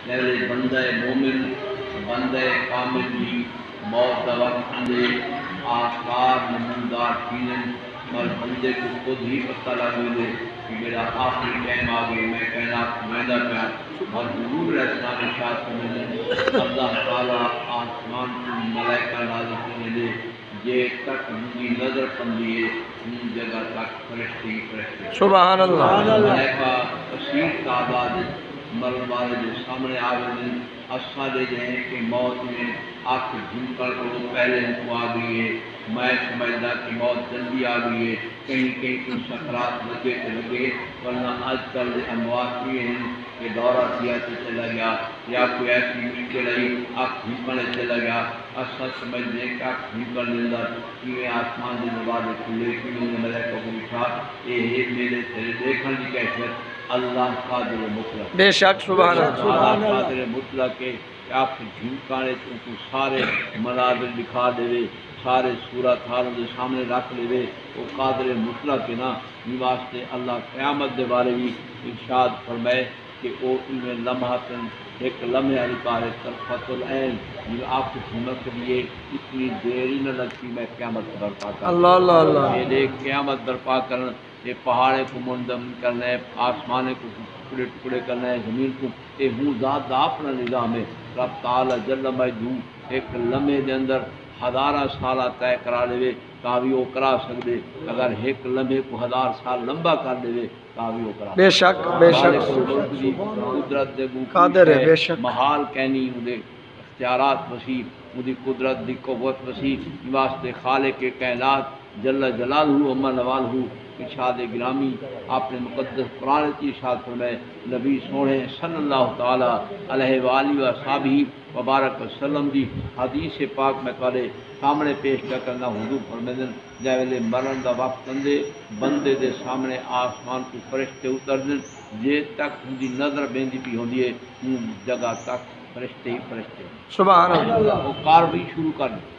جیسے بندہ مومن بندہ کامل بھی موت کا وقت اندے آثار نمودار چیزیں اور بندے کو خود ہی پتہ لگ گئے کہ میرا آخری ٹائم آ گئی میں کائنات ویندا پیا اور حضور علیہ السلام ارشاد فرماتے اللہ تعالیٰ آسمان کو ملائکہ نازل کرنے یہ تک مجھے نظر پندی ہے ان جگہ تک فرشتے ہی فرشتے سبحان اللہ ملائکہ کثیر تعداد مرن والے جو سامنے آ گئے اساں دے جائیں کہ موت میں آنکھ جھنکڑ کو پہلے ان کو آ گئی ہے میں سمجھدا کہ موت جلدی آ گئی ہے کہیں کوئی سکرات لگے تو لگے ورنہ آج کل اموات بھی ہیں کہ دورہ کیا تو چلا گیا یا کوئی ایسی مشکل آئی آنکھ جھنکڑ چلا گیا اساں سمجھتے کہ آنکھ جھنکڑ دے اندر کیویں آسمان کے دروازے کھلے کیویں ملائکہ کو بٹھا یہ میرے تیرے دیکھنے کی کیفیت اللہ قادر مطلق بے شک سبحان اللہ اللہ قادر مطلق کے آپ جھنکانے تو سارے مناظر دکھا دے سارے صورت حال کے سامنے رکھ لے وہ قادر مطلق ہے نا یہ واسطے اللہ قیامت دے بارے بھی ارشاد فرمائے کہ وہ ان لمحات ایک لمحے علی پارے طرفت العین یہ آپ کو جھمک لیے اتنی دیر ہی نہ لگتی میں قیامت برپا کروں اللہ اللہ اللہ یہ دیکھ قیامت برپا کرنا یہ پہاڑے کو منظم کرنا ہے آسمانے کو ٹکڑے ٹکڑے کرنا ہے زمین کو یہ ہوں ذات دا اپنا نظام ہے رب تعالی جل مجدو ایک لمحے دے اندر ہزارہ سالہ طے کرا لے تا بھی وہ کرا سکدے اگر ایک لمحے کو 1000 سال لمبا کر دے تا بھی وہ کرا بے شک بے شک قدرت دے قادر ہے بے شک محال کہنی اودے اختیارات وسیع اودی قدرت دی قوت وسیع واسطے خالق کائنات جل جلالہ اما نوالہ ارشاد گرامی آپ نے مقدس قرآن کی ارشاد فرمائے نبی سونے صلی اللہ تعالی علیہ وآلہ وصحبہ وبارک وسلم دی حدیث پاک میں تھوڑے سامنے پیش کرنا حضور فرمائے جے ویلے مرن دا وقت اندے بندے دے سامنے آسمان کو فرشتے اتردن جے تک ان دی نظر بیندی بھی ہوندی ہے ان جگہ تک فرشتے ہی فرشتے سبحان اللہ وہ کاروائی شروع کر دی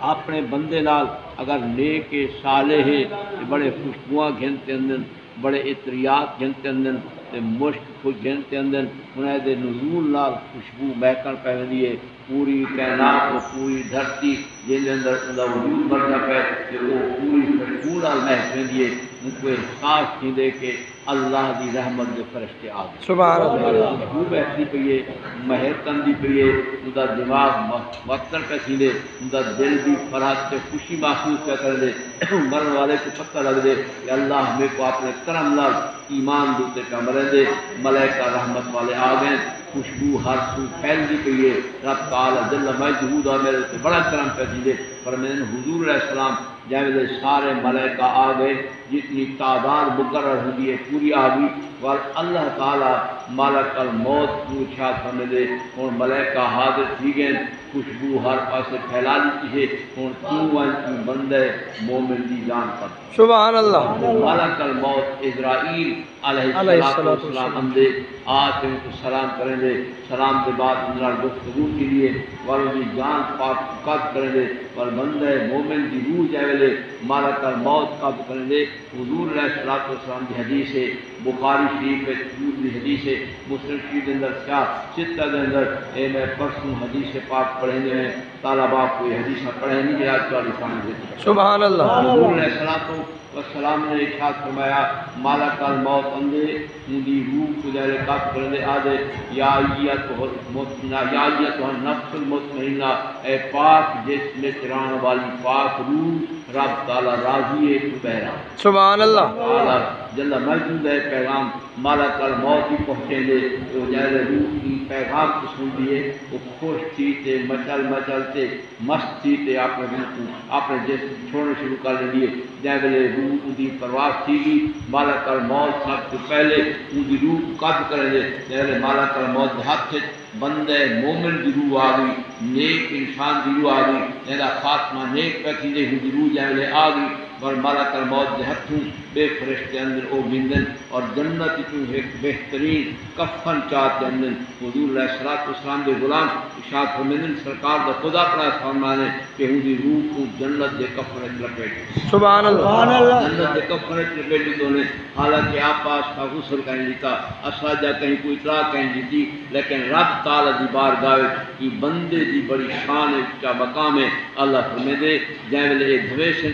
اپنے بندے نال اگر نیک صالح ہے بڑے خوشبواں گھنتے اندن بڑے اطریات گھنتے اندن تے مشک کو گھنتے اندن انہیں دے نزول نال خوشبو مہکن پہنی ہے پوری کائنات و پوری دھرتی جن اندر انہا وجود بننا پہ کہ وہ پوری خوشبو نال مہکن دیے ان کو احساس کی دے کہ اللہ دی رحمت دے فرشتے آ گئے سبحان اللہ خوشبو بہتی پئی ہے مہکن دی پئی ہے انہا دماغ وقتن پہ تھی دے انہا دل بھی فرحت سے خوشی محسوس کر کر دے مرن والے کو پتہ لگ دے کہ اللہ ہمیں کو اپنے کرم نال ایمان دوتے کا مرے دے ملائکہ رحمت والے آ گئے خوشبو ہر سو پھیل دی پئی ہے رب تعالی جل مجدہ اور میرے سے بڑا کرم پہ دے پر میں حضور علیہ السلام جیسے سارے ملائکہ آ گئے جتنی تعداد مقرر ہوئی ہے پوری آ گئی اور اللہ تعالی ملک الموت پوچھا کرنے دے اور ملائکہ حاضر تھی گئے خوشبو ہر پاسے پھیلا دیتی ہے اور تو کی بندے مومن دی جان پر سبحان اللہ ملک الموت اسرائیل علیہ السلام اندے آج ان کو سلام کریں دے سلام کے بعد اندر گفتگو کے لیے اور ان کی جان پاک قد کریں دے اور بندے مومن دی روح جائے ملک الموت قد کریں دے حضور علیہ السلام کی حدیث ہے بخاری شریف میں دوسری حدیث ہے مسلم شریف کے اندر کیا ستہ کے اندر اے میں پرسوں حدیث پاک پڑھیں گے ہیں طالبہ کوئی حدیث پڑھیں نہیں آج کا لسان دیتے سبحان اللہ حضور علیہ السلام نے ارشاد فرمایا مالک الموت اندے اندی روح کو جائے قد کرنے آدھے یا ایتھا النفس المطمئنہ اے پاک جس میں چران والی پاک روح رب تعالی راضی ہے تو بہرا سبحان اللہ تعالی جل مجدہ ہے پیغام مالک الموت ہی پہنچے دے تو جائے روح کی پیغام کو سن دیے وہ خوش تھی تے مچل مچل تے مست تھی تے آپ نے روح کو آپ نے جسم چھوڑنے شروع کر لیے جائے روح دی پرواز تھی گی مالک الموت سب سے پہلے ان کی روح قد کریں دے جائے مالک الموت ہاتھ بندے مومن دی روح آ گئی نیک انسان دی روح آ گئی جہاں خاتمہ نیک پہ تھی دے ان کی روح جائے آ گئی اور ملک الموت دے ہتھوں بے فرشتے اندر او گندن اور جنت چوں ایک بہترین کفن چاہتے اندر حضور علیہ الصلوۃ والسلام دے غلام ارشاد فرمائیں سرکار دا خدا پڑا فرمانے کہ ہوں دی روح کو جنت دے کفن وچ لپیٹ سبحان اللہ جنت دے کفن وچ لپیٹ دونے حالانکہ آپ پاس کا غسل کہیں دیتا اساجہ کہیں کوئی اطلاع کہیں دیتی لیکن رب تعالی دی بارگاہ کی بندے دی بڑی شان ہے کیا مقام ہے اللہ فرمے دے جائے ویلے دھویشن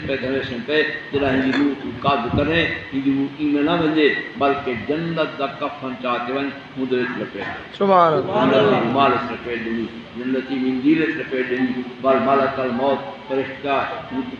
پہ جڑا ہی روح تو قابو کرے ہی روح ایمان نہ ونجے بلکہ جنت دا کفن چاہتے ون مدر لپیٹ سبحان اللہ مال لپیٹ دینی جنتی مندیل لپیٹ دینی بل ملک الموت فرشتہ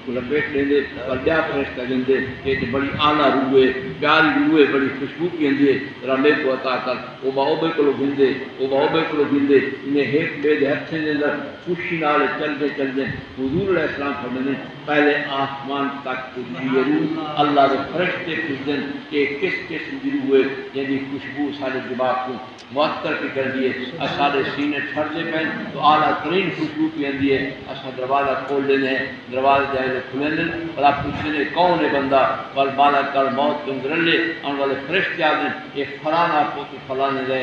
کو لپیٹ لیندے اور بیا فرشتہ لیندے کہ بڑی اعلیٰ روح ہے پیاری روح ہے بڑی خوشبو کی اندی ہے رمے کو عطا کر او باوبے کو گھندے انہیں ایک بے دے ہتھیں دے اندر خوشی نال چل دے حضور علیہ السلام فرماتے ہیں پہلے آسمان تک پہنچی یہ روح اللہ کے فرشتے پوچھتے کہ کس قسم کی روح ہے یعنی خوشبو سارے دماغ کو معطر کی کر دیے سارے سینے ٹھڑتے پہ تو اعلیٰ ترین خوشبو کی اندی ہے اصل دروازہ کھول لینے ہیں دروازہ جائے کھلے لیں اور آپ پوچھتے ہیں کون ہے بندہ بل بالا کل موت کے اندر لے آنے والے فرشتے آدھیں یہ فلانا پوتی فلانے دے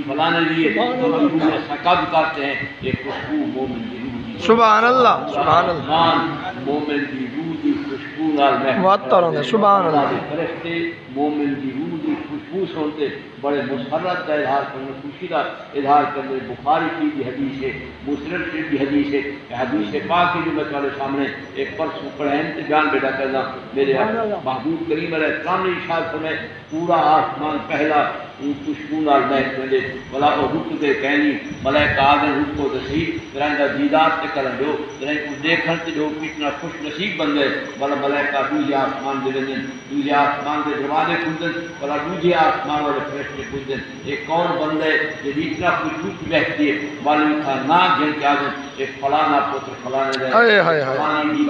فلانے لیے روح سکب کرتے ہیں یہ خوشبو مومن کی روح سبحان اللہ سبحان اللہ مومن کی روح کی خوشبو نال معطر ہوندے سبحان اللہ فرشتے مومن کی روح کی خوشبو سنتے بڑے مسرت کا اظہار کرنے خوشی کا اظہار کرنے بخاری کی بھی حدیث ہے مسلم کی بھی حدیث ہے حدیث پاک کی جو میں تمہارے سامنے ایک پرسوں پڑھیں بیان بیٹا کرنا میرے محبوب کریم علیہ السلام نے ارشاد فرمایا پورا آسمان پہلا خوشبو نال مہک ویندے بلا او رک دے کہنی ملائکہ آدن رک کو دسی درائندہ دیدار تے کرن دیو درائن کو دیکھن تے جو کتنا خوش نصیب بندے بلا ملائکہ دوجے آسمان دے ویندن دوجے آسمان دے دروازے کھلدن بلا دوجے آسمان والے فرشتے کھلدن ایک کون بندے جو اتنا خوشبو بہتی ہے معلوم تھا نہ گن کے آدن ایک فلانا پتر فلانے دے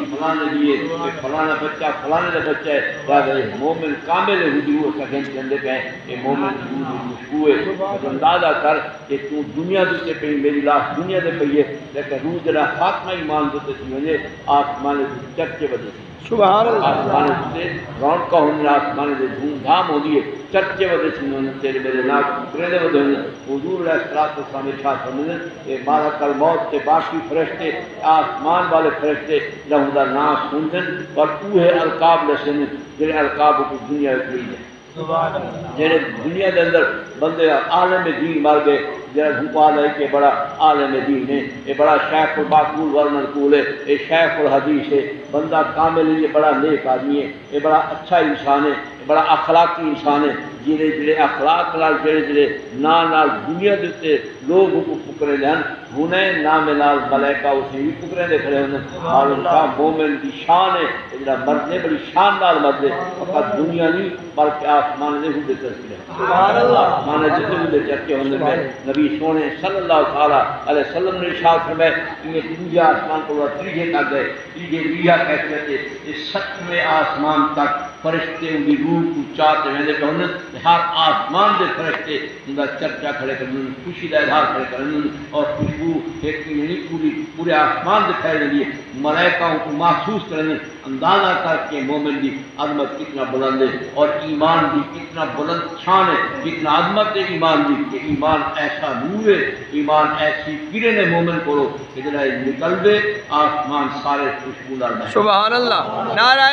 فلانے دیے فلانا بچہ فلانے دے بچہ ہے راجہ مومن کامل حضور کا گن کے اندر پہ یہ مومن خوشبو ہے اندازہ کر کہ تو دنیا دیتے پہ میری لاش دنیا دے پہ ہے لیکن روح جڑا خاتمہ ایمان دیتے تھی مجھے آسمان چرچے وجہ سے سبحان اللہ آسمان سے رونق کا ہونے آسمان سے دھوم دھام ہو دیئے چرچے وجہ سے انہوں نے تیرے میرے ناک کرنے وجہ ہونے حضور علیہ السلام ارشاد فرماتے ہیں کہ مالک الموت کے باقی فرشتے آسمان والے فرشتے لہو دا نام سنتن اور اوہ القاب لسن جنہیں القاب کو دنیا اکلی ہے جنہیں دنیا کے اندر بندے عالم دین مر گئے جنہیں دھوپال ہے کہ بڑا عالم دین ہے یہ بڑا شیخ الباقول والمنقول ہے یہ شیخ الحدیث ہے بندہ کامل ہے یہ بڑا نیک آدمی ہے یہ بڑا اچھا انسان ہے یہ بڑا اخلاقی انسان ہے جنہیں جڑے اخلاق نال جڑے نال دنیا دیتے لوگ کو پکڑے لین ہنیں نام نال ملائکہ اسے بھی پکڑے دے کھڑے ہونے اور ان کا مومن کی شان ہے جڑا مردے بڑی شان نال مردے فقط دنیا نہیں بلکہ آسمان نے ہوں دے تذکرے سبحان اللہ مانے جتنے ہوں دے چرچے ہونے میں نبی سونے صلی اللہ علیہ وسلم نے ارشاد فرمایا کہ یہ دوجے آسمان کو تیجے تک گئے تیجے لیا کہتے تھے اس 7ویں آسمان تک فرشتے ان کی روح کو چاہتے ہیں کہ انہوں نے ہر آسمان دے فرشتے ان کا چرچا کھڑے کرنے خوشی دا اظہار کھڑے کرنے اور خوشبو ایک نہیں پورے آسمان دے پھیلنے لیے ملائکہ کو محسوس کرنے اندازہ کر کے مومن دی عظمت کتنا بلند ہے اور ایمان دی کتنا بلند شان ہے کتنا عظمت ہے ایمان دی کہ ایمان ایسا نور ہے ایمان ایسی کرن ہے مومن کو کہ جنہیں نکل دے آسمان سارے خوشبو دار سبحان اللہ نعرہ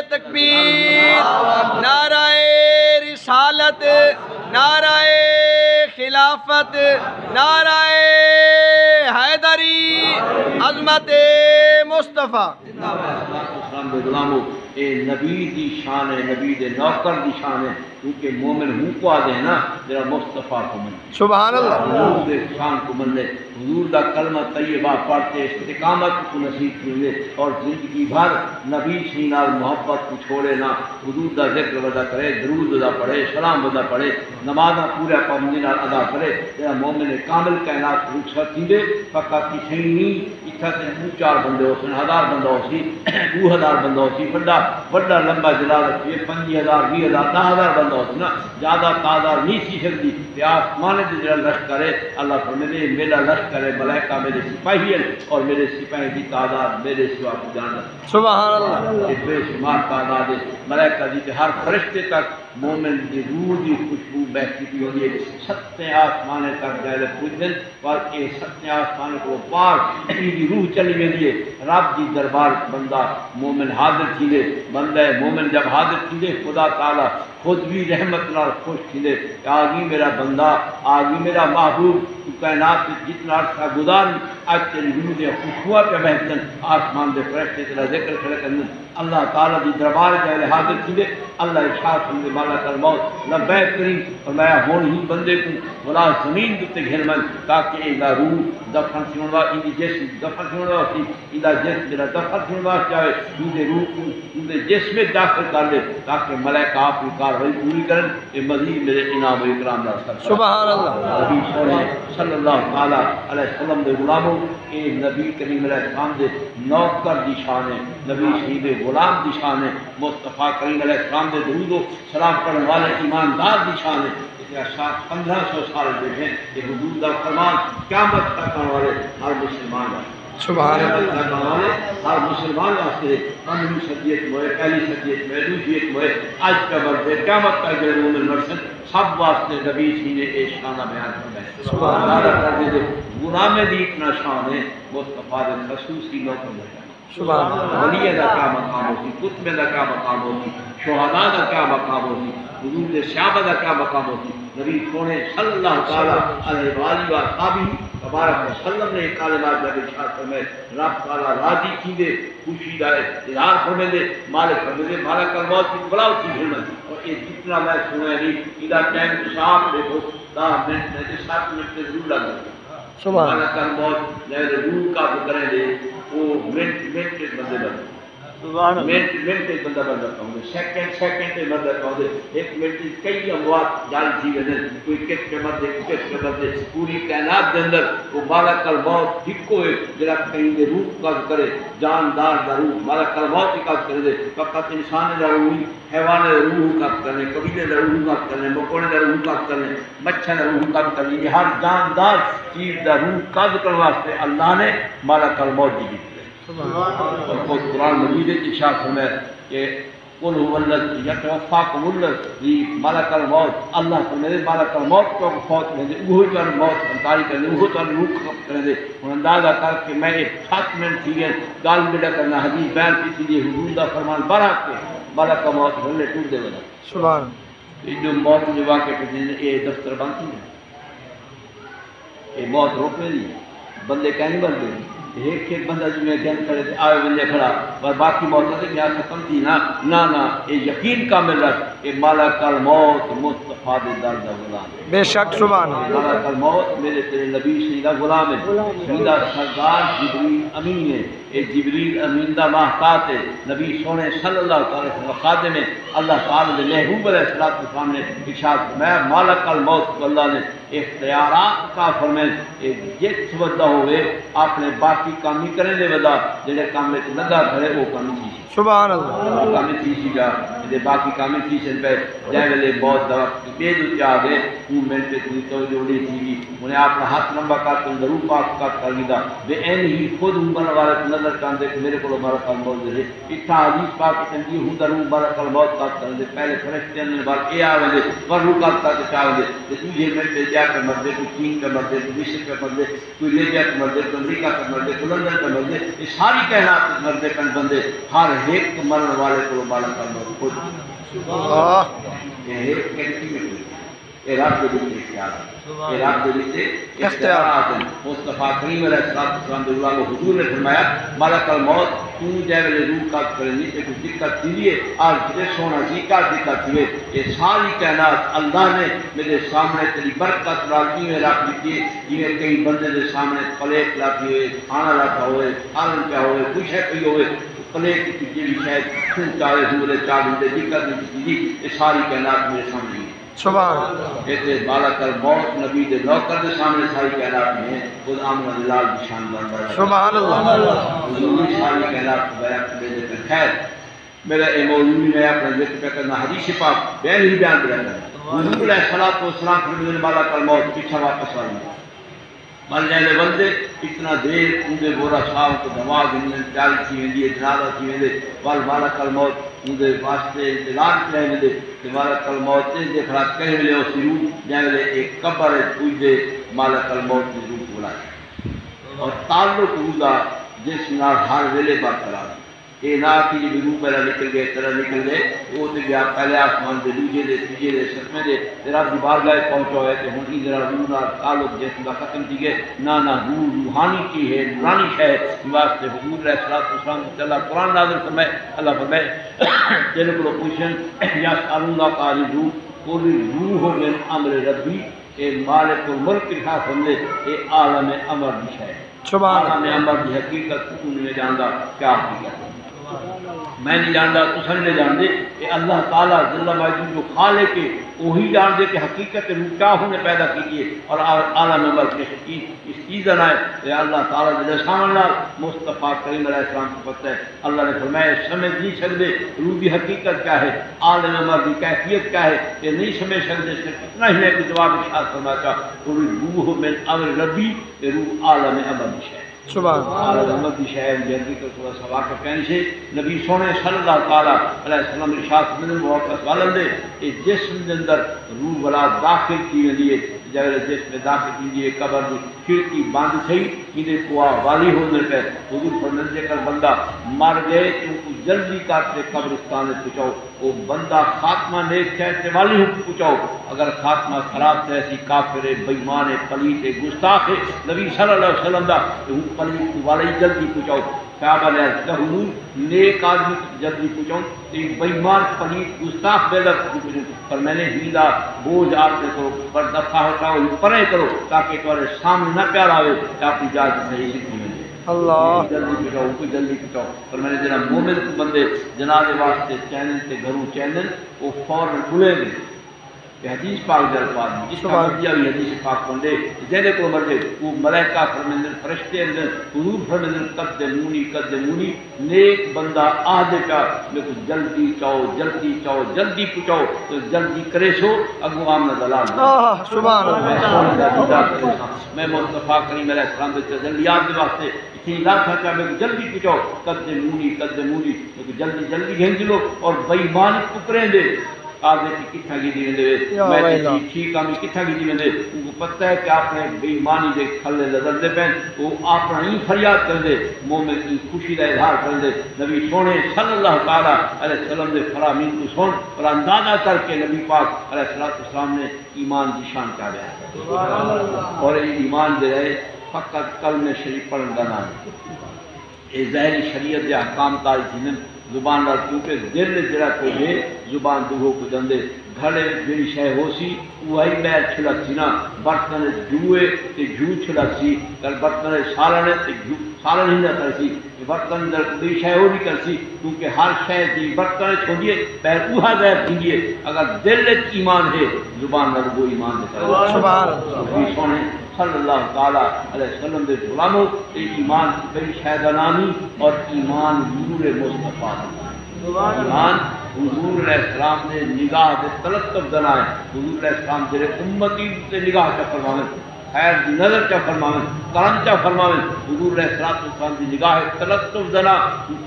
تکبیر نعرہ رسالت نعرہ خلافت نعرہ حیدری عظمت مصطفیٰ اے نبی دی شان ہے نبی دے نوکر دی شان ہے کیونکہ مومن ہوں کو آدھے نا جرا مصطفیٰ کو من سبحان اللہ حضور دے شان کو من لے حضور دا کلمہ طیبہ پڑھتے استقامت کو نصیب کیے اور زندگی بھر نبی سینار محبت کو چھوڑے نا حضور دا ذکر ودا کرے درود ودا پڑھے سلام ودا پڑھے نمازہ پورا پابندی نال ادا کرے جرا مومن کامل کائنات رخصت تھی دے فقط کسی نہیں اتھا سے 4 بندے ہو سن 1000 بندہ ہو سی 2000 بندہ ہو سی بڑا بڑا لمبا جلال یہ 5000 20,000 10,000 بندہ ہوتا نا زیادہ تعداد نہیں سی سکتی کہ آسمان سے جڑا لشکر ہے اللہ فرمائے میرا لشکر ہے ملائکہ میرے سپاہی ہیں اور میرے سپاہی کی تعداد میرے سوا کو جانتا سبحان اللہ یہ بے شمار تعداد ہے ملائکہ دی ہر فرشتے تک مومن کی روح کی خوشبو بہتی کی ہوتی ہے 7 آسمان تک جائے پوچھن اور یہ 7 آسمان کو پار کی روح چلی گئی ہے رب کی دربار بندہ مومن حاضر تھیلے بندہ مومن جب حاضر تھیلے خدا تعالی خود بھی رحمت نال خوش تھیلے آگی میرا بندہ آگی میرا محبوب تو کائنات جتنا عرصہ گزار آج تیری روح دے خوشبو پہ بہتن آسمان دے فرشتے تیرا ذکر کھڑے کرنے اللہ تعالیٰ دی دربار جائے حاضر تھیلے اللہ ارشاد فرمائے مالا کل موت لبیک کریم فرمایا ہون ہی بندے کو بلا زمین تے گھر من تاکہ ایدہ روح دفن سنوا ایدی جسم دفن سنوا ہوتی ایدہ جسم میرا دفن سنوا چاہے ایدے روح کو ایدے جسم میں داخل کر لے تاکہ ملائکہ آپ کی کاروائی پوری کریں یہ مزید میرے انعام و اکرام دا سبحان اللہ نبی سونے صلی اللہ تعالیٰ علیہ وسلم دے غلاموں اے نبی کریم علیہ السلام دے نوکر دی شان ہے نبی شہید غلام دی شان ہے مصطفیٰ کریم علیہ السلام دے درود و سلام پڑھنے والے ایماندار دی شان ہے 1500 سال بیٹھے یہ حدود دا فرمان قیامت تک آنے والے ہر مسلمان ہے سبحان اللہ ہر مسلمان واسطے 15ویں صدیت میں پہلی صدیت میں دوسری میں آج کا مرد قیامت تک جو مومن مرسل سب واسطے نبی سی نے ایک شانہ بیان فرمایا سبحان اللہ غلام دی اتنا شان ہے مصطفیٰ دے خصوصی نوکر ہے سبحان اللہ ولی دا کیا مقام ہوتی کتب دا کیا مقام ہوتی شہداء دا کیا مقام ہوتی حضور دے صحابہ دا کیا مقام ہوتی نبی سونے صلی اللہ تعالیٰ علیہ وآلہ وآلہ تبارک وسلم نے کلمات جب ارشاد فرمائے رب تعالیٰ راضی کی دے خوشی دا اظہار فرمائے دے مالک فرمائے دے مالک الموت کی بلا ہوتی ہے اور یہ جتنا میں سنا ہے ادھا ٹائم صاحب دیکھو 10 منٹ میں 7 منٹ سے ضرور لگ سبحان مالک الموت نئے روح کا کریں دے وہ منٹ کے بندے بندے منٹ کے بندہ بن جاتا ہوں سیکنڈ کے بندہ کہوں دے 1 منٹ کی کئی اموات جال جی گئے کوئی کس کے مدے کس کے مدے پوری کائنات دے اندر وہ مالک الموت ہکو ہے جڑا کہیں دے روح کا کرے جاندار دا روح مالک الموت کا کرے دے فقط انسان دا روح حیوان دا روح کا کرنے قبیلے دا روح کا کرنے مکوڑے دا روح کا کرنے مچھر دا روح کا کرنے ہر جاندار چیز دا روح کا کرنے واسطے اللہ نے مالک الموت دی اور خود قرآن مجید ارشاد فرمائے کہ قل هو الذی یتوفاکم الذی ملک الموت اللہ فرمائے ملک الموت کو فوت میں دے وہ جو موت انتاری کرنے وہ تو روح خفت کرنے دے اور اندازہ کر کہ میں ایک 7 منٹ تھی گئے گال بیڑا کرنا حدیث بیان کی تھی حضور دا فرمان برات کے ملک الموت بھلے ٹوٹ دے بنا سبحان یہ جو موت جو واقع پہ دینے یہ دفتر بانتی ہے یہ موت روکنے دی بندے کہیں بندے ایک بندہ جو میں جن کرے آئے بندے کھڑا اور باقی موت سے کیا ختم تھی نا یہ یقین کامل رکھ کہ مالک الموت مصطفیٰ دے درد غلام بے شک سبحان اللہ مالک الموت میرے تیرے نبی سیدہ غلام ہے سیدہ سردار جبریل امین ہے یہ جبریل امین دا محتاط ہے نبی سونے صلی اللہ تعالی وسلم خادم ہے اللہ تعالی نے محبوب علیہ الصلوۃ والسلام نے ارشاد میں مالک الموت کو اللہ نے اختیارات کا فرمائے جس ودا ہوئے اپنے باقی کام ہی کرنے دے ودا جڑے کام وچ لگا کھڑے وہ کام تھی سبحان اللہ کام تھی سی جا دے باقی کام تھی سن پہ جے ویلے بہت دا بے دو چا گئے وہ منٹ تے تو جوڑی تھی انہیں اپنا ہاتھ لمبا کر کے ضرور پاک کر لیدا بے این ہی خود عمر والے نظر کر دے میرے کو مالک الموت دے اتھا حدیث پاک چنگی ہوں ضرور مالک الموت کا کر دے پہلے فرشتے نے بات اے آوے دے پر روح کا چاہ دے تجھے منٹ کر مردے کوئی چین کا مردے کوئی مصر کا مردے کوئی لیبیا کا مردے کوئی امریکہ کا مردے کوئی لندن کا مردے یہ ساری کائنات مردے کن بندے ہر ایک مرن والے کو مالک الموت خود یہ ایک کیسی میں یہ رب کے لیے اختیار یہ رب کے لیے اختیارات ہیں مصطفیٰ کریم علیہ السلام دے اللہ کو حضور نے فرمایا مالک الموت تو جائے ویلے روح کا کرے نہیں کہ کچھ دقت تھی لیے آج جلے سونا جی کا دقت تھی یہ ساری کائنات اللہ نے میرے سامنے تیری برکت راکی میں رکھ دیتی ہے جنہیں کئی بندے دے سامنے پلیٹ لاتی ہوئے کھانا رکھا ہوئے آلن کیا ہوئے کچھ ہے کوئی ہوئے پلیٹ کی جیلی شاید کھن چاہے ہوئے 4 گھنٹے دقت نہیں تھی یہ ساری کائنات میرے سامنے ہے سبحان اللہ کہتے مالک الموت نبی دے نوکر دے سامنے ساری کائنات میں خود آمن اللہ کی شان بندہ سبحان اللہ حضور ساری کائنات کو بیان کرے دے خیر میرا اے مولوی میں اپنا ذکر پہ کرنا حدیث پاک بیان ہی بیان کرنا ہے حضور علیہ السلام فرمانے والا کل موت پیچھا واپس آ گئی مر جائے بندے اتنا دیر اندے بورا شام کو دماغ انہیں چال تھی ویندی جنازہ تھی ویندے وال مالک الموت اندے واسطے انتظار کیا ویندے کہ مالک الموت نے دیکھا کہے ملے اس روح جائے ملے ایک قبر پوجے مالک الموت کی روح بلائے اور تعلق روزہ جس نال ہر ویلے برقرار یہ نہ کہ جب روح پہلا نکل گئے طرح نکل گئے وہ تو گیا پہلے آسمان دے دوجے دے تیجے دے ستمے دے تیرا دی بارگاہ پہنچا ہے کہ ہن ذرا روح نال تعلق جس کا ختم تھی گئے نہ روح روحانی کی ہے نورانی ہے واسطے حضور علیہ السلام اللہ قرآن نازل فرمائے اللہ فرمائے جن کو پوچھن یا اللہ تعالی روح پوری روح من امر ربی اے مالک الملک کا فرمائے اے عالم امر دی ہے عالم امر دی حقیقت تو نے جاندا کیا حقیقت میں نہیں جانتا تو نہیں جانتے کہ اللہ تعالیٰ جل مجدود جو خالق ہے وہی جانتے کہ حقیقت روح کیا ہونے پیدا کیجیے اور عالم عمر کے اس چیزیں آئے کہ اللہ تعالیٰ جل شانہ مصطفیٰ کریم علیہ السلام کو پتہ ہے اللہ نے فرمایا سمجھ نہیں سکتے روح کی حقیقت کیا ہے عالم عمر کی کیفیت کیا ہے یہ نہیں سمجھ سکتے صرف اتنا ہی ہے کہ جواب ارشاد فرمایا تھا روح من امر ربی روح عالم عمر کی ہے سبحان اللہ رحمت کی شہر جلدی کو تھوڑا سا واقع کہنے سے نبی سونے صلی اللہ تعالیٰ علیہ وسلم ارشاد من موقع والن دے اس جسم کے اندر روح والا داخل کی لیے جب جسم میں داخل کیجیے قبر کی کھڑکی بند تھی کہ کوا والی ہونے پہ حضور فرماتے کر بندہ مر گئے تو جلدی کرتے قبرستان میں پہنچاؤ وہ بندہ خاتمہ نیک چاہتے والی ہو پہنچاؤ اگر خاتمہ خراب تھا ایسی کافر بےمان پلیت گستاخ نبی صلی اللہ علیہ وسلم دا پلیت والی جلدی پہنچاؤ صحابہ نے عرض کیا حضور نیک آدمی جلدی پہنچاؤں ایک بےمان پلیت گستاخ بیدر پر میں نے ہیلا بوجھ آپ نے کرو پر دفعہ ہٹاؤ پرے کرو تاکہ تمہارے سامنے نہ پیار آئے کہ آپ کی جاج صحیح سکھی ملے اللہ جلدی پہنچاؤ کوئی جلدی پہنچاؤ پر میں نے جنا مومن کو بندے جنازے واسطے چینل سے گھروں چینل وہ فوراً بھولے گئے کہ حدیث پاک در پاک جس کا مردیہ بھی حدیث پاک پڑھے زیدے کو مردے وہ ملائکہ فرمندن فرشتے اندر حضور فرمندن قدمونی نیک بندہ آدھے کا میں کچھ جلدی چاہو جلدی پچاؤ تو جلدی کرے سو اگو آمنا دلال سبحان اللہ میں مصطفیٰ کریم علیہ السلام کے تجلیات کے واسطے اتنی لاکھا کیا میں جلدی پچاؤ قدمونی میں کچھ جلدی گھنج لو اور بےمان پکریں دے آدھے کی کتھا کی دی ویندے میں ٹھیک آمی کتھا کی دی ویندے ان کو پتہ ہے کہ آپ نے بے ایمانی دے کھلے لذر دے پہن وہ آپ نے ہی فریاد کر دے مومن کی خوشی کا اظہار کر دے نبی سونے صلی اللہ تعالیٰ علیہ وسلم دے فرامین کو سن اور اندازہ کر کے نبی پاک علیہ السلام نے ایمان کی شان کیا گیا اور ایمان دے رہے فقط کلمہ شریف پڑھن کا نام یہ ظاہری شریعت دے احکام تاری تھینن زبان نال کیونکہ دل جڑا کوئی ہے زبان دوہو کو دندے گھڑے جڑی شے ہو سی وہی بیر چھلک سی نا برتن جوئے تے جو چھلک سی کل برتن سالن تے جو سالن ہی نہ کر سی برتن در کوئی شے ہو نہیں کر سی کیونکہ ہر شے دی برتن چھوڑیے پیر اوہا غیر تھیے اگر دل ایمان ہے زبان نال وہ ایمان دے سبحان اللہ سونے صلی اللہ تعالیٰ علیہ وسلم دے غلاموں ایمان بڑی شہدانانی اور ایمان حضور مصطفیٰ ایمان حضور علیہ السلام نے نگاہ دے تلطف دنائے حضور علیہ السلام دے امتی دے نگاہ چا فرماویں خیر دی نظر چا فرماویں کرم چا فرماویں حضور علیہ السلام دی نگاہ تلطف دنا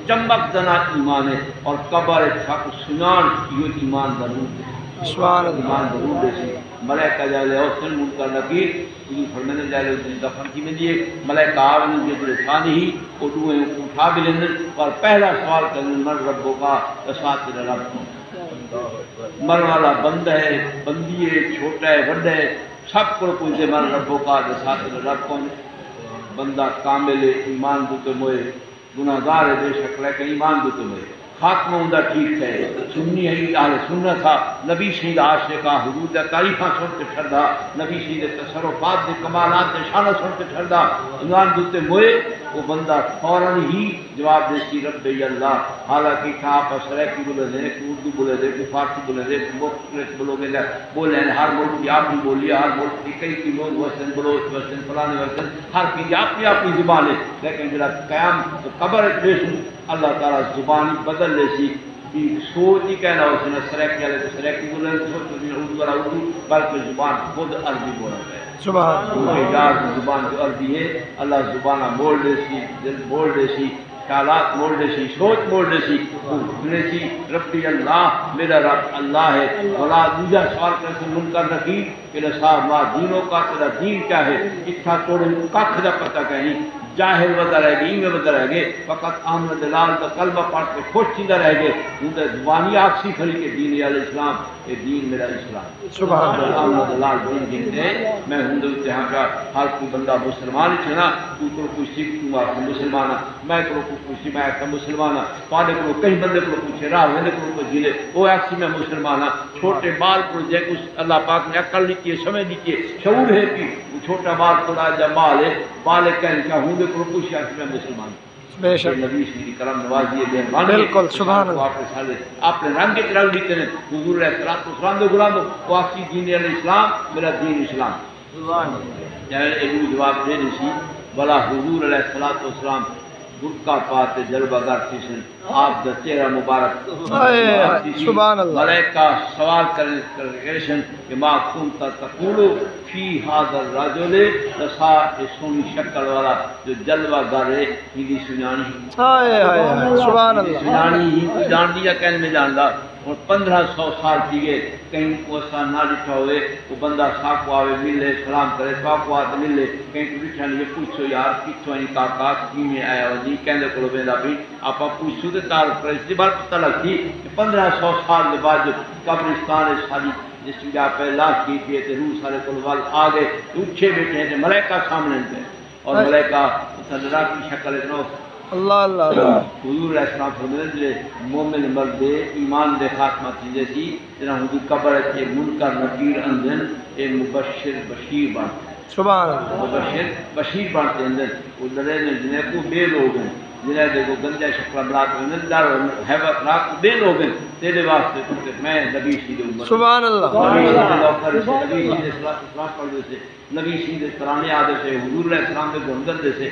چمک دنا ایمان ہے اور قبر چھک سنان یہ ایمان ضرور ہے سبحان اللہ ایمان ضرور ہے ملائکہ جالے حسن منکر نکیر حضور فرمانے جالے اس نے دفن کی میں دیئے ملائکہ آوین جدر ثانی ہی وہ دوئے اٹھا بھی لیندر اور پہلا سوال کرنے من ربوں کا تساتر رب مر والا بند ہے بندی ہے چھوٹا ہے بڑا ہے سب کو کوئی سے من ربوں کا تساتر رب کون بندہ کامل ایمان دوتے موئے گناہگار ہے بے شک لیکن ایمان دوتے موئے خاتمہ ہوندہ ٹھیک ہے سنی ہے اہل سنت تھا نبی شہید عاشقہ حضور دے تعریفاں سنتے چھڑدا نبی شہید تصرفات دے کمالات دے شانہ سنتے چھڑدا ایمان دوتے موئے وہ بندہ فوراً ہی جواب دے سی رب اللہ حالانکہ کہا آپ سریکی بولے دے اردو بولے دے فارسی بولے دے مختلف بولو گے بولے ہیں ہر ملک کی آپ بھی بولی ہر ملک کی کئی کی لوگ وسن بلوچ وسن فلانے وسن ہر کی اپنی زبان ہے لیکن جب قیام قبر بیشن اللہ تعالیٰ زبانی بدل لے سی سوچ ہی کہنا اس نے سریکی والے کو سریکی بولے اردو والا اردو بلکہ زبان خود عربی بولا ہے سبحان زبان جو عربی ہے اللہ زبانہ موڑ دے سی دل موڑ دے سی خیالات موڑ دے سی سوچ موڑ دے سی نے سی ربی اللہ میرا رب اللہ ہے ولا دوسرا سوال کرتے منکر نکیر کہ صاحب ما دینوں کا تیرا دین کیا ہے اتھا توڑے ککھ دا پتہ کہیں جاہل ودا رہ گئے میں ودا رہ گئے فقط احمد لال کا کلمہ پڑھ کے خوش تھیندا رہ گئے اوندا زبانی آکسی کھڑی کہ دین علیہ السلام یہ دین میرا اسلام سبحان اللہ احمد لال دین کہتے ہیں میں ہندو اتہاں کا ہر کوئی بندہ مسلمان چھنا تو کوئی سکھ تو مسلمان میں کو کوئی میں کا مسلمان پاڑے کو کئی بندے کو پوچھے راہ میں کو جیلے وہ آکسی میں مسلمان چھوٹے بال کو جے اس اللہ پاک نے عقل دی ہے سمجھ دی ہے شعور ہے کہ چھوٹا بال تھوڑا جا بال ہے بال کہیں کیا ہوں کو پوچھا کہ میں مسلمان بے شک نبی کی کرم نوازی ہے مہربانی بالکل سبحان اللہ آپ نے رنگ کے رنگ دیتے ہیں حضور علیہ السلام دو غلام کو آقی دین علیہ السلام میرا دین اسلام جائے ایلو جواب دے رسی بلا حضور علیہ السلام برکہ پاتے جلوہ گر تھیسن آپ دا چہرہ مبارک سبحان اللہ ملائکہ سوال کرشن کہ ما کنتا تقولو فی حاضر الرجل دسا سونی شکل والا جو جلوہ گر ہے ہی سنانی سبحان اللہ سنانی ہی جان دیا کہنے میں جان دا اور 1500 سال دیئے کہیں کو ایسا نہ لکھا ہوئے وہ بندہ ساکو آوے ملے سلام کرے ساکو آتے ملے کہیں کو لکھا نہیں یہ پوچھو یار کتوں ہی کاکا کی میں آیا ہو جی کہنے کو لو بیندہ بھی آپ پوچھو دے تعلق کرے اس بار پتہ لگتی کہ 1500 سال کے بعد جو قبرستان ساری جس کی آپ لاش کی تھی روح سارے کو وال آگے اچھے بیٹھے ہیں ملائکہ سامنے تھے اور ملائکہ صدرہ کی شکل اتنا اللہ اللہ حضور علیہ السلام فرمائے دے مومن مرد ایمان دے خاتمہ چیزیں تھی جنہاں حضور قبر ہے منکر نکیر اندن اے مبشر بشیر بانتے سبحان اللہ مبشر بشیر بانتے اندن وہ لڑے نے جنہیں کو بے لوگ ہیں جنہیں دیکھو گنجہ شکل بلاک اندن دار حیوت راک بے لوگ ہیں تیرے واسطے کیونکہ میں نبی شید امت سبحان اللہ نبی شید لوکر سے نبی شید اسلام پڑھ دے سے نبی شید ترانے آدھے سے حضور علیہ السلام دے گھنگل دے سے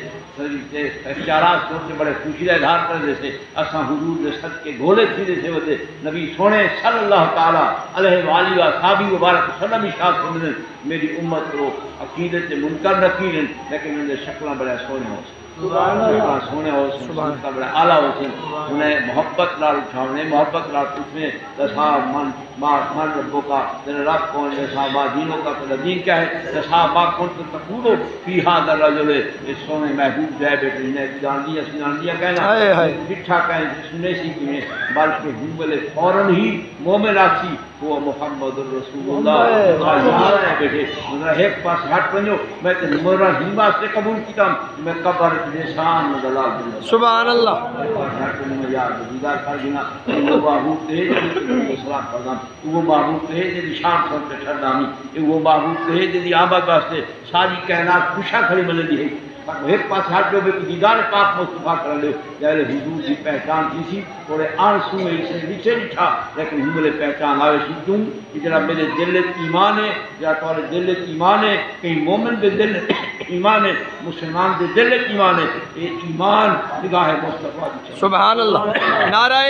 اختیارات سوچ سے بڑے خوشی کا اظہار کر دے سے اساں حضور دے صد کے گھولے تھی دے سے ہوتے نبی سونے صلی اللہ تعالیٰ علیہ وآلہ و صحابی مبارک وسلم اشارت فرمائے میری امت کو عقیدت سے منکر نکیر ہیں لیکن انہیں شکلیں بڑے سونے ہو سونے ہو سبحان بڑے اعلیٰ ہو سن انہیں محبت لال اٹھاؤنے محبت لال پوچھنے دسا من ربوں کا تیرے رب کون دسا ما دینوں کا تیرا دین کیا ہے دسا ما کون تقولو فی حاضر الرجل اس سونے محبوب جائے بیٹے انہیں جان دیا کہنا بٹھا کہیں سننے سی کہیں بلکہ ہوں بلے فوراً ہی مومن آسی وہ محمد الرسول اللہ ہے بیٹے انہیں ایک پاس ہٹ پنجو میں تے مرہ ہی واسطے قبول کیتا میں قبر نشان دلال دلال سبحان اللہ ہٹ پنجو میں یاد دیدار کر دینا وہ محبوب تیج سلام پردام وہ محبوب تیج نشان سن پہ ٹھردامی وہ محبوب تیج آباد واسطے ساری کائنات خوشا کھڑی ملے دی ہے ایک پاس ہاتھ جو بھی دیدار پاک مصطفیٰ کر لے جائے حضور کی پہچان کی سی تھوڑے آنسو میں اسے نیچے لکھا لیکن ہمیں پہچان آوے سی کیوں کہ جرا میرے دلت ایمان ہے جرا تمہارے دلت ایمان ہے کہیں مومن دے دل ایمان ہے مسلمان دے دلت ایمان ہے یہ ایمان نگاہ مصطفیٰ دی سبحان اللہ نعرہ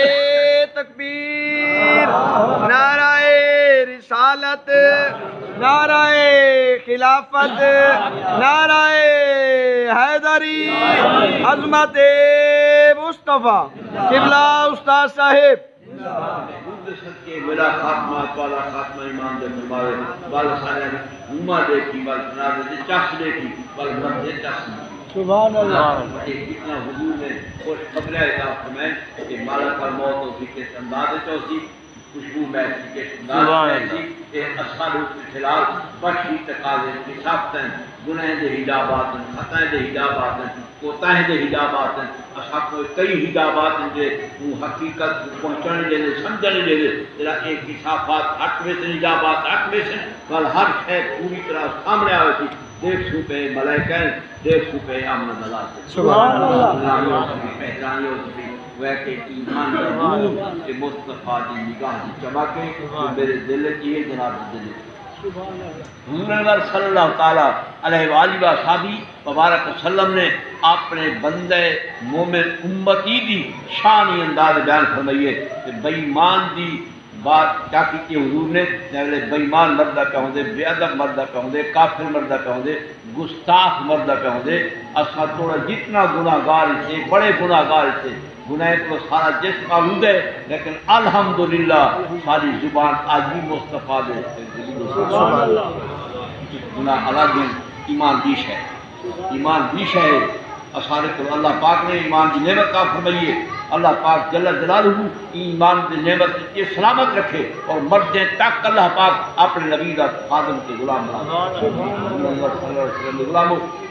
تکبیر نعرہ رسالت نعرہ خلافت نعرہ حیدری عظمت مصطفیٰ قبلہ استاد صاحب میرا خاتمہ والا خاتمہ ایمان دے فرماوے بال سارے ہما دے کی بال سنا دے چخ دے کی بال من دے چخ سبحان اللہ کتنا حضور نے اور خبر ہے فرمائے کہ مالک الموت و ذکر انداز چوسی خوشبو میں کے انداز ایسی کہ اصحاب کے خلاف بخشی تقاضے انصافتیں گناہ دے حجابات خطائیں دے حجابات کوتاہیں دے حجابات اصحاب کو کئی حجابات دے وہ حقیقت پہنچانے دے سمجھنے دے تیرا ایک انصافات حق میں سے حجابات حق میں سے کل ہر شے پوری طرح سامنے آئے تھی دیکھ سو پہ ملائکہ دیکھ سو پہ آمد اللہ سبحان اللہ پہچانی ہو سکتی وہ کہ ایمان کا نور کہ مصطفیٰ دی نگاہ دی چمکے میرے دل کی ہے جناب دل حضور انور صلی اللہ تعالیٰ علیہ وآلہ وصحبہ مبارک وسلم نے اپنے بندے مومن امتی دی شانی انداز بیان فرمائیے کہ بے ایمان دی بات کیا کی حضور نے جیسے بے ایمان مردہ پہ ہوندے، بے ادب مردہ پہ ہوندے، کافر مردہ پہ ہوندے، گستاخ مردہ پہ ہوندے، اساں تھوڑا جتنا گناہگار تھے، بڑے گناہگار تھے، گناہ کو سارا جسم آلود ہے، لیکن الحمدللہ ساری زبان آج بھی مصطفیٰ دے گناہ الگ ہیں۔ ایمان دیش ہے، ایمان دیش ہے اسارے کو اللہ پاک نے ایمان کی نعمت کا فرمائیے، اللہ پاک جل جلالہ ایمان کی نعمت یہ سلامت رکھے اور مرنے تک اللہ پاک اپنے نبی کا خادم کے غلام بنا۔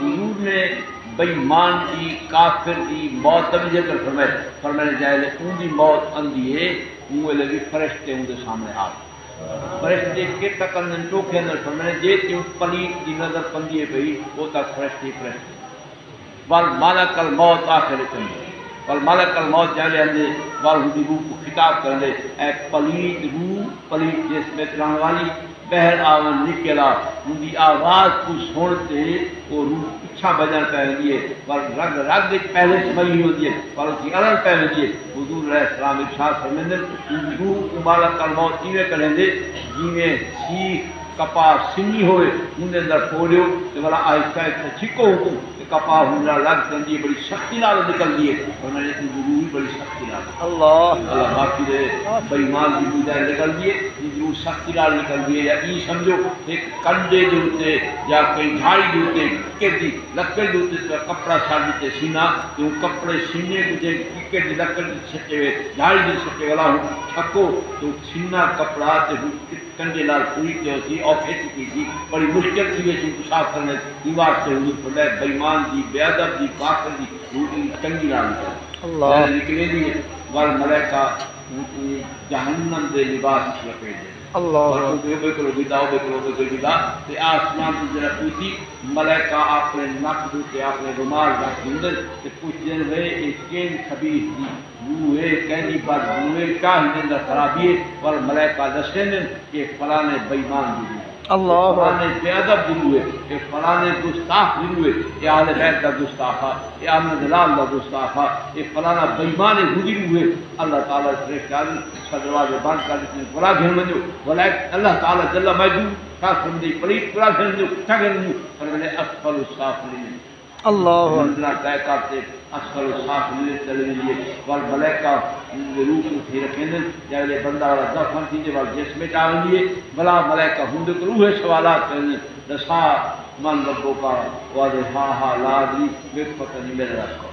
حضور نے بے ایمان کی کافر کی موت کا بھی ذکر فرمائے جائے ان کی موت اندھی ہے وہ لگی فرشتے ان کے سامنے آ فرشتے کے تک اندر ٹوکے اندر فرمائے جے تیوں پلیت کی نظر پندیے پئی وہ تک فرشتے والملک الموت آخر کندے والملک الموت جائے اندے والہدی روح کو خطاب کرنے اے پلیت روح پلیت جس میں تران والی بہر آون نکلا ان کی آواز کو سنتے وہ روح پچھا بجن پہ ہوتی ہے اور رگ رگ پہلے سمجھی ہوتی ہے اور اس کی الگ پہ ہوتی ہے۔ حضور علیہ السلام ارشاد فرمائیں ان روح کو مالک الموت ایویں کریں دے جیویں سیخ کپاہ سنی ہوئے ان اندر پوڑیو کہ بلا آہستہ آہستہ چھکو حکم کہ کپاہ ہنرا لگ کندی بڑی سختی نال نکل دیے اور میں نے روح بڑی سختی نال اللہ باقی دے بے ایمان کی بودہ نکل دیے روح سختی نال نکل دیے یا ای سمجھو ایک کنڈے دوتے یا کوئی جھاڑی دوتے ککر دی لکڑ دوتے تو کپڑا چھاڑ دیتے سینہ کہ وہ کپڑے سینے کچھے ککر دی لکڑ دی سچے ہوئے جھاڑی دی سچے والا ہوں چھکو تو سینہ کپڑا تے کنڈے لال پوری کے ہوتی اور پھیتی کی تھی بڑی مشکل تھی یہ چیز صاف کرنے دیوار سے حضور فرمائے بے ایمان دی بے ادب دی کافر دی روٹی کنڈی لال اللہ نکلے دی والملائکہ جہنم دے لباس رکھے دے اللہ بکرو بدا تے آسمان کی جرہ پوچھی ملائکہ اپنے نک دوتے اپنے رومال رکھ دیں تے پوچھ دیں ہوئے ایک کین خبیث دی وہ ہے کہنی بات ہوئے کیا ہی دن خرابی ہے اور ملائکہ دستے دیں کہ فلانے بے ایمان دی اللہ فلانے بے ادب دی ہوئے کہ فلانے گستاخ دی ہوئے یہ آل بیت کا گستاخا یہ آمن دلال کا گستاخا یہ فلانا بے ایمان دی ہوئے اللہ تعالیٰ فرشتہ دروازے بند کر دیتے ہیں بلا گھر منجو بلا اللہ تعالیٰ جل مجدود خاص بندی پلیت بلا گھر منجو ٹھگر منجو فرمانے اسفل السافلین اللہ منزلہ طے کرتے اسفل السافلین چلے لیے والملائکہ روح کو تھی رکھیں جائے بندہ والا دفن تھی جو جسم چاہوں لیے بلا ملائکہ ہندک روح سوالات کرنے دسا من ربوں کا وعدے ہاں لادری میرے پتہ نہیں میرے رکھو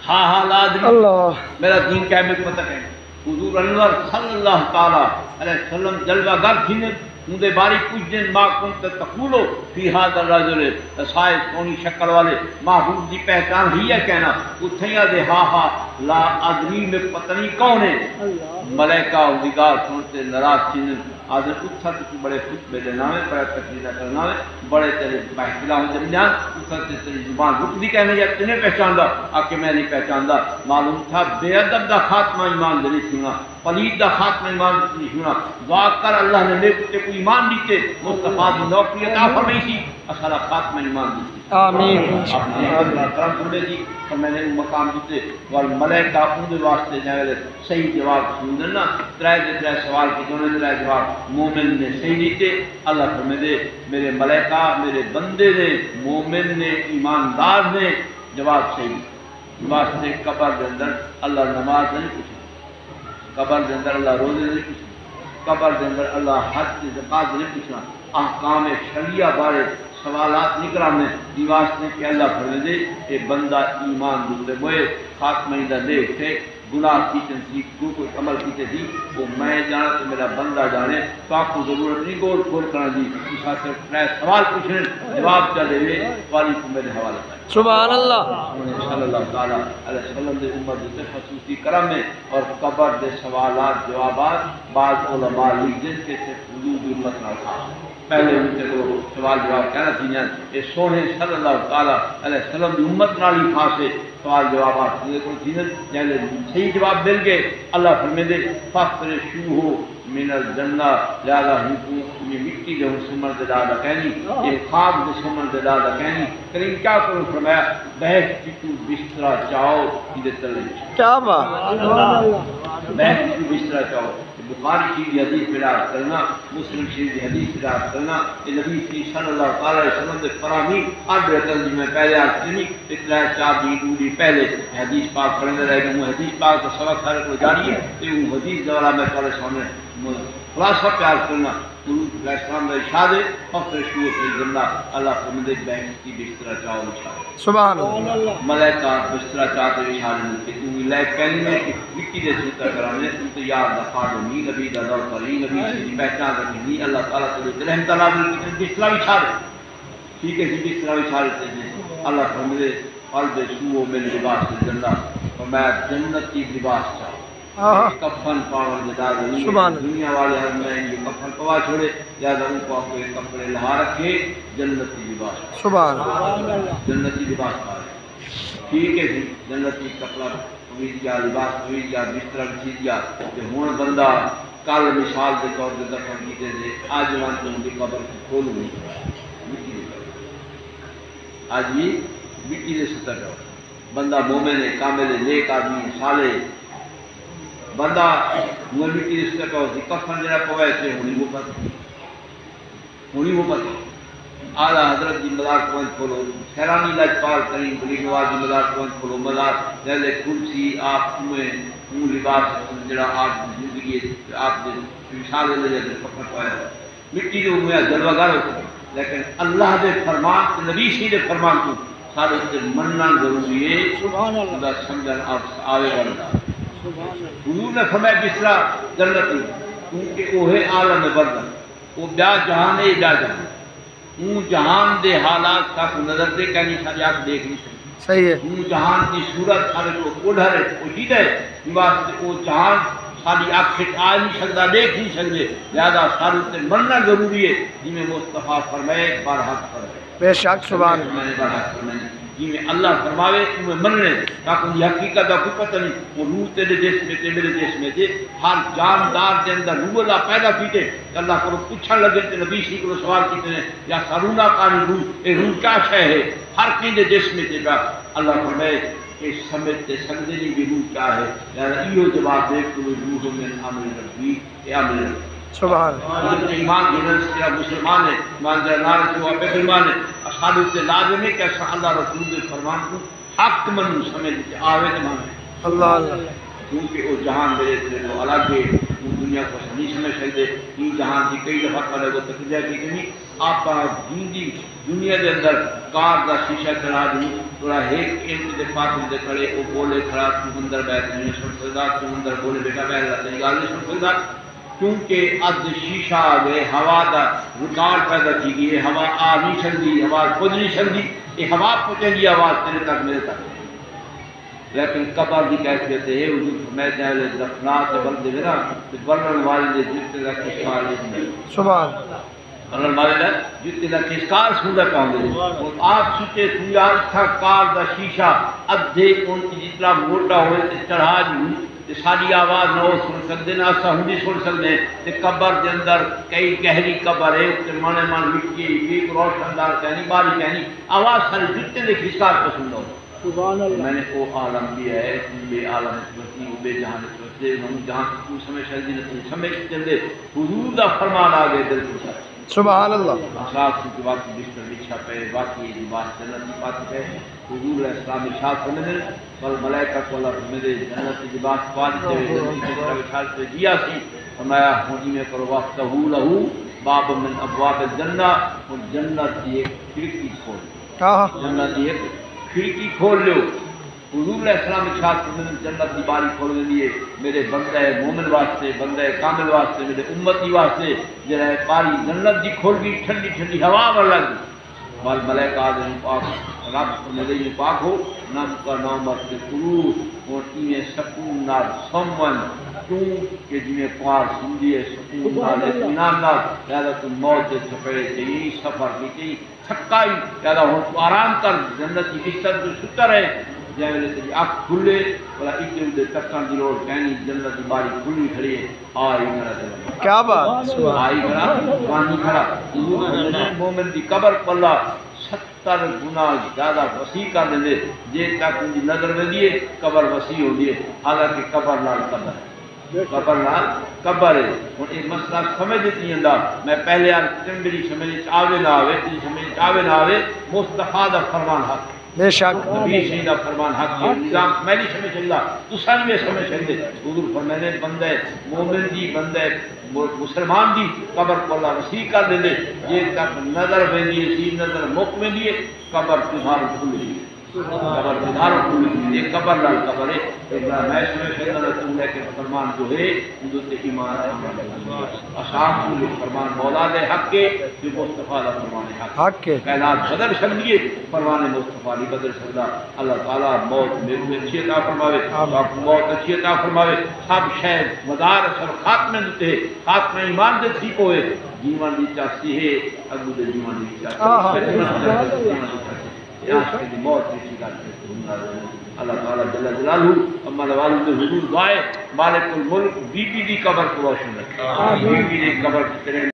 ہاں لادری میرا دین کیا ہے میرے پتہ کہیں حضور انور صلی اللہ تعالیٰ علیہ وسلم جلوہ گر تھی مندے باری کچھ دن ماں کنت تقولو فی حاد الرجل سائے کونی شکل والے محبوب دی پہچان ہی ہے کہنا اتھیاں دے ہاں لا ادری میں پتہ نہیں کون ہے ملائکہ دیگار سنتے نراز چینن آدھر اتھا تو بڑے خطبے دینا ہے بڑے تقریرہ کرنا ہے بڑے تیرے بحثلہ ہوں جمجان اتھا تیرے زبان رک دی کہنے یا تنہیں پہچان دا آکے میں نہیں پہچان دا معلوم تھا بے ادب دا خاتمہ ایمان دلی سنا پلید دا خاتمہ ایمان دلی سنا دعا کر اللہ نے میرے کتے کو ایمان دیتے مصطفیٰ دی نوکری عطا فرمائی سی اصلا خاتمہ ایمان دیتے آمین اپنے اللہ کرم کرنے دی اور میں نے مقام دیتے والملائکہ اپنے واسطے جائے صحیح جواب سندرنا ترائے سوال کی دونوں ترائے جواب مومن نے صحیح دیتے اللہ فرمائے دے میرے ملائکہ میرے بندے نے مومن نے ایماندار نے جواب صحیح واسطے قبر دے اندر اللہ نماز نہیں پوچھنا قبر دے اندر اللہ روزے نہیں پوچھنا قبر دے اندر اللہ حج کی زکات نہیں پوچھنا احکام شریعہ بارے سوالات نکرانے دیواستے کہ اللہ فرمائے دے کہ بندہ ایمان دے موئے خاتمہ دا دیکھتے گناہ کی تنسیق تو کوئی عمل کیتے تھی وہ میں جانا تو میرا بندہ جانے تو آپ کو ضرورت نہیں گول کھول کرنا دی اس حد سے سوال پوچھنے جواب چلے ہوئے والی کو میرے حوالہ کریں سبحان اللہ صلی اللہ تعالیٰ علیہ وسلم دے امت دے خصوصی کرم میں اور قبر دے سوالات جوابات بعض علماء لیجن کے سے حضور امت نہ تھا پہلے ان سے کو سوال جواب کہنا تھی یہ سونے صلی اللہ تعالیٰ علیہ وسلم دی امت نالی خاصے سوال جوابات کو تھی جیسے صحیح جواب مل گئے اللہ فرمائے دے فخر شو ہو من الجنہ لہذا حکوم یہ مٹی دے سمر دے دادا کہنی یہ خواب دے سمر دے دادا کہنی کریم کیا کروں فرمایا بہت چکو بسترا چاہو یہ تلے کیا بات بہت چکو بسترا چاہو بخاری شریف حدیث پیار کرنا مسلم شریف حدیث پیار کرنا یہ نبی صلی اللہ علیہ وسلم کے فراہمی آج رتن جی میں پہلے آسنی اتنا چار دی دوری پہلے حدیث پاک پڑھنے رہے گا وہ حدیث پاک کا سبق سارے کو جاری ہے کہ وہ حدیث دوارا میں پہلے سامنے خلاصہ پیار کرنا قلوب اسلام میں ارشاد ہے فخر شروع سے زندہ اللہ کو مدد بہت کی بسترا چاہو ارشاد سبحان اللہ ملائکہ بسترا چاہتے ارشاد ہے کہ تم لائک کہنی میں کہ مٹی دے سوتا کرانے تم تو یاد دفاع دو نی نبی دا دور کری نبی سے پہچان رکھی نی اللہ تعالیٰ کو رحمت اللہ کی بسترا ارشاد ہے ٹھیک ہے جی بسترا ارشاد ہے اللہ کو مدد قلب سوء میں لباس زندہ اور میں جنتی لباس چاہوں کفن پاور جدار دنیا والے ہر میں یہ کفن پوا چھوڑے لہذا ان کو آپ کپڑے لہا رکھے جنتی لباس سبحان جنتی لباس پائے ٹھیک ہے جی جنتی کپڑا ہوئی گیا لباس ہوئی گیا بستر چیز گیا کہ ہون بندہ کل مثال کے طور پر دفن کیتے تھے آج وہاں تو ان کی قبر کو کھول نہیں آج بھی مٹی سے سطح جاؤ بندہ مومن ہے کامل ہے نیک آدمی صالح بندہ وہ مٹی سے سطح جاؤ کفن جڑا پوائے سے ہونی وہ پتہ اعلیٰ حضرت جی مزار پوائنٹ کھولو خیرانی لاجپال کریم بلی نواز جی مزار پوائنٹ کھولو مزار جیسے کرسی آپ تمہیں لباس جڑا آپ زندگی آپ مثال لے جیسے کفن پوائے مٹی جو ہویا جلوہ ہوتا ہے لیکن اللہ دے فرمان نبی سی دے فرمان کو سارے سے مننا ضروری ہے سبحان اللہ خدا سمجھن آوے والا حضور نے فرمایا بسرا جنتی کیونکہ وہ ہے عالم بردن وہ بیا جہان ہے بیا جہان اون جہان دے حالات کا نظر دے کہیں ساری آپ دیکھ نہیں سکتے صحیح ہے اون جہان کی صورت سارے کو اوڈھر ہے وہ جیدہ ہے واسطے وہ جہان ساری آنکھیں آ نہیں سکتا دیکھ نہیں سکتے لہذا سارے سے مننا ضروری ہے جی میں مصطفیٰ فرمائے بارحق فرمائے بے شک سبحان میں نے بارحق فرمائے جی میں اللہ فرماوے انہیں مننے تاکہ ان کی حقیقت کا کوئی پتہ نہیں وہ روح تیرے جسم میں میرے جسم میں دے ہر جاندار دے اندر روح اللہ پیدا کیتے اللہ کو پوچھا لگے کہ نبی سی کو سوال کیتے ہیں یا سرونا کاری روح اے روح کیا شے ہے ہر کہیں دے جسم میں دے گا اللہ فرمائے کہ سمجھتے سمجھنے کی روح کیا ہے لہذا یہ جواب دے کہ روح من عمل ربی اے عمل ربی سبحان اللہ ایمان دینا کیا مسلمان ہے ایمان جرنار جو آپ ایمان ہے اصحاب سے لازم ہے کہ اللہ رسول کے فرمان کو حق من سمجھتے آوے تمام اللہ اللہ کیونکہ وہ جہان میرے سے وہ الگ ہے وہ دنیا کو نہیں سمجھ سکتے یہ جہان کی کئی دفعہ کرے وہ تقریبا کی نہیں آپ کا دی دنیا کے اندر کار کا شیشہ کرا دی تھوڑا ایک انچ کے پاس دے کھڑے وہ بولے کھڑا تو اندر بیٹھ نہیں سن سکتا تو اندر بولے بیٹا بیٹھ تیری گل نہیں سن سکتا کیونکہ اد شیشہ آ گئے ہوا کا رکاوٹ پیدا کی گئی ہوا آ نہیں سکتی ہوا خود نہیں سکتی یہ ہوا پہنچے گی آواز تیرے تک میرے تک لیکن قبر کی کیفیت ہے حضور میں جائے دفنات بندے میرا برن والے نے جتنے کا کشکار نہیں سبحان برن والے نے جتنے کا کشکار سنگا پاؤں گے اور آپ سوچے سویار تھا کار دا شیشہ ادھے ان کی جتنا موٹا ہوئے تو چڑھا جو ساری آواز نہ ہو سن سکتے نہ اسا ہم بھی سن سکتے تے قبر دے اندر کئی گہری قبر ہے تے مانے مان مٹی ایک روشن دار کہنی باری کہنی آواز ساری جتنے دے کشکار پسند ہو سبحان اللہ میں نے وہ عالم دیا ہے بے عالم سمجھتی وہ بے جہان سمجھتے ہم جہاں کو سمجھ سکتی نہیں سمجھ چلے حضور دا فرمان آ گئے دل کو ساتھ سبحان اللہ اشاعت کی واقعی بستر بچھا پہ واقعی جبات جنت کی بات پہ حضور علیہ السلام اشاعت کرنے دیں بل ملائکہ کو اللہ میرے جنت کی جبات پاتے ہوئے بستر اشاعت پہ دیا سی فرمایا ہونی میں کرو وقتہ لہو باب من ابواب الجنہ اور جنت کی ایک کھڑکی کھول جنت کی ایک کھڑکی کھول لو حضور علیہ السلام اشارت کرنے جنت کی باری کھولنے لیے میرے بندہ مومن واسطے بندہ کامل واسطے میرے امتی واسطے جڑا ہے باری جنت کی کھول گئی ٹھنڈی ٹھنڈی ہوا ور لگ بال ملائکہ آدم پاک رب میرے یہ پاک ہو نام کا نام واسطے قرو اور تینے سکون نار سمن کیوں کہ جنہیں پار سندھی ہے سکون نار اطمینان نار لہذا تم موت سے چھپڑے چاہیے سفر کی چاہیے تھکائی لہذا ہوں تو آرام کر جنت کی بستر جو ستر ہے جے ویلے تے اکھ کھلے ولا اکے دے تکن دی لوڑ کہنی جنت دی باری کھلی کھڑی ہے آئی کھڑا تے کیا بات سبحان آئی کھڑا پانی کھڑا حضور فرماتے ہیں مومن دی قبر پر اللہ 70 گنا زیادہ وسیع کر دے جے تک ان دی نظر ویندی ہے قبر وسیع ہوندی ہے حالانکہ قبر نال قبر ہے قبر نال قبر ہے ہن یہ مسئلہ سمجھ نہیں آندا میں پہلے آ چنگڑی سمجھ آوے نہ آوے تی سمجھ آوے نہ آوے مصطفیٰ دا فرمان حق بے شک نبی شہید دا فرمان حق ہے نظام میں نہیں سمجھ سکتا تساں بھی سمجھ سکتے حضور فرمانے بندہ مومن دی بندہ مسلمان دی قبر کو اللہ وسیع کر دے یہ تک نظر ویندی ہے سی نظر مک ویندی ہے قبر تمہارا کھل گئی قبر تمہارا کھل گئی یہ قبر لال قبر ہے میں سمجھ سکتا تم لے کے فرمان جو ہے اندر تے ایمان اصحاب کو فرمان مولا دے حق کے جو مصطفیٰ دا فرمان حق حق کے کائنات بدل سکتی ہے فرمان مصطفیٰ نہیں بدل سکتا اللہ تعالیٰ موت میں اچھی عطا فرماوے موت اچھی عطا فرماوے سب شہد مدار سب خاتمے دیتے ہیں خاتمہ ایمان دے ٹھیک ہوئے جیوان دی چاہتی ہے اگو دے جیوان دی چاہتی ہے موت کی شکایت اللہ تعالیٰ جل جلالہ اما والد حضور دعائے مالک الملک بی بی دی قبر کو روشن رکھے بی بی دی قبر کی